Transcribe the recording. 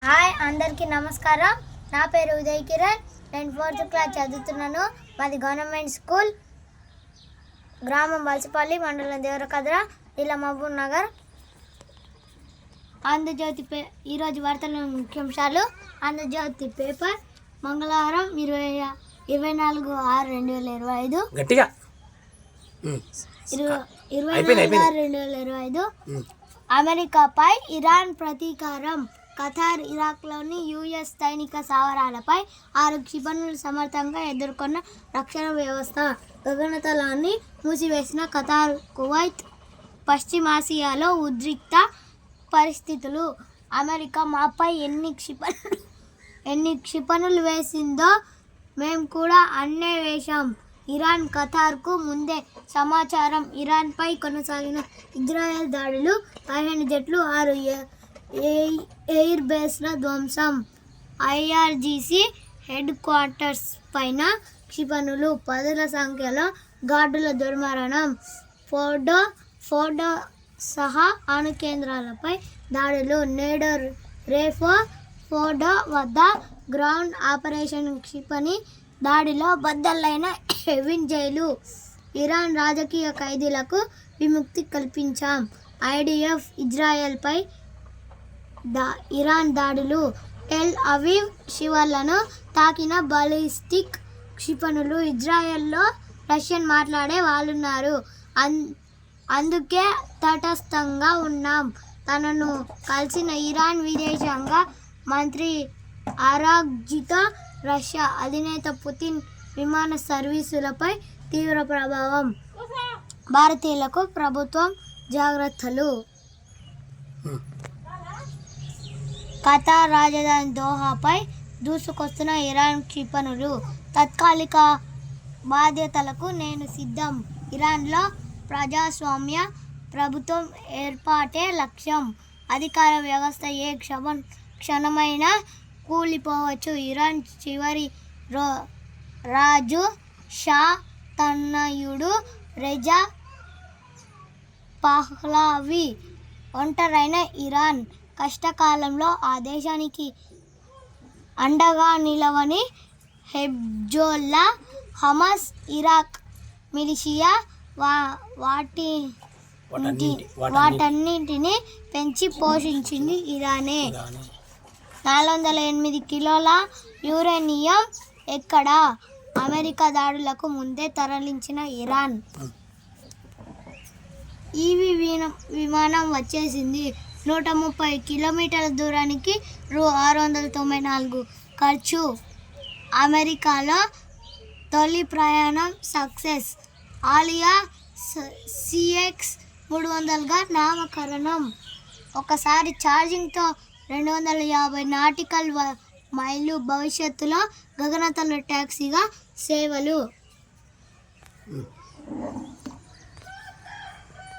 Hi అందరికీ నమస్కారం. నా పేరు ఉదయ్ కిరణ్. నేను 4th క్లాస్ చదువుతున్నాను. మాది గవర్నమెంట్ స్కూల్, గ్రామం వలసపల్లి, మండలం దేవరకద్ర, జిల్లా మహబూబ్ నగర్. ఆంధ్రజ్యోతి ఈరోజు వార్తల ముఖ్యాంశాలు. ఆంధ్రజ్యోతి పేపర్ మంగళవారం 24/6/2025 గట్టిగా 24/6/2025 అమెరికాపై ఇరాన్ ప్రతీకారం. ఖతార్, ఇరాక్లోని యుఎస్ సైనిక స్థావరాలపై 6 క్షిపణులు సమర్థంగా ఎదుర్కొన్న రక్షణ వ్యవస్థ. గగనతలాన్ని మూసివేసిన ఖతార్, కువైత్. పశ్చిమాసియాలో ఉద్రిక్త పరిస్థితులు. అమెరికా మాపై ఎన్ని క్షిపణులు వేసిందో మేము కూడా అన్నే వేశాం. ఇరాన్, ఖతార్కు ముందే సమాచారం. ఇరాన్పై కొనసాగిన ఇజ్రాయెల్ దాడులు. 15 జెట్లు, 6 ఎయిర్ బేస్ల ధ్వంసం. ఐఆర్జీసీ హెడ్ క్వార్టర్స్ పైన క్షిపణులు. 10ల సంఖ్యలో గార్డుల దుర్మరణం. ఫోర్డో సహా అణు కేంద్రాలపై దాడులు. నేడు రేపో ఫోర్డో వద్ద గ్రౌండ్ ఆపరేషన్. క్షిపణి దాడిలో బద్దలైన హెవిన్ జైలు. ఇరాన్ రాజకీయ ఖైదీలకు విముక్తి కల్పించాం. ఐడిఎఫ్ ఇజ్రాయెల్పై ఇరాన్ దాడులు. టెల్ అవీవ్ శివార్లను తాకిన బాలిస్టిక్ క్షిపణులు. ఇజ్రాయెల్లో రష్యన్ మాట్లాడే వాళ్ళున్నారు, అందుకే తటస్థంగా ఉన్నాం. తనను కలిసిన ఇరాన్ విదేశాంగ మంత్రి అరాగ్జీతో రష్యా అధినేత పుతిన్. విమాన సర్వీసులపై తీవ్ర ప్రభావం. భారతీయులకు ప్రభుత్వం జాగ్రత్తలు. ఖతార్ రాజధాని దోహాపై దూసుకొస్తున్న ఇరాన్ క్షిపణులు. తాత్కాలిక బాధ్యతలకు నేను సిద్ధం. ఇరాన్లో ప్రజాస్వామ్య ప్రభుత్వం ఏర్పాటే లక్ష్యం. అధికార వ్యవస్థ ఏ క్షణమైనా కూలిపోవచ్చు. ఇరాన్ చివరి రాజు షా తనయుడు రెజా పహ్లావి ఒంటరైన ఇరాన్. కష్టకాలంలో ఆ దేశానికి అండగా నిలవని హెజ్బొల్లా, హమాస్, ఇరాక్ మిలిషియా వాటన్నింటినీ పెంచి పోషించింది ఇరానే. 408 కిలోల యురేనియం ఎక్కడ? అమెరికా దాడులకు ముందే తరలించిన ఇరాన్. ఈవీ విమానం వచ్చేసింది. 130 కిలోమీటర్ల దూరానికి రూ. 694 ఖర్చు. అమెరికాలో తొలి ప్రయాణం సక్సెస్. ఆలియా CX-300గా నామకరణం. ఒకసారి ఛార్జింగ్తో 250 నాటికల్ మైళ్ళు. భవిష్యత్తులో గగనతల ట్యాక్సీగా సేవలు.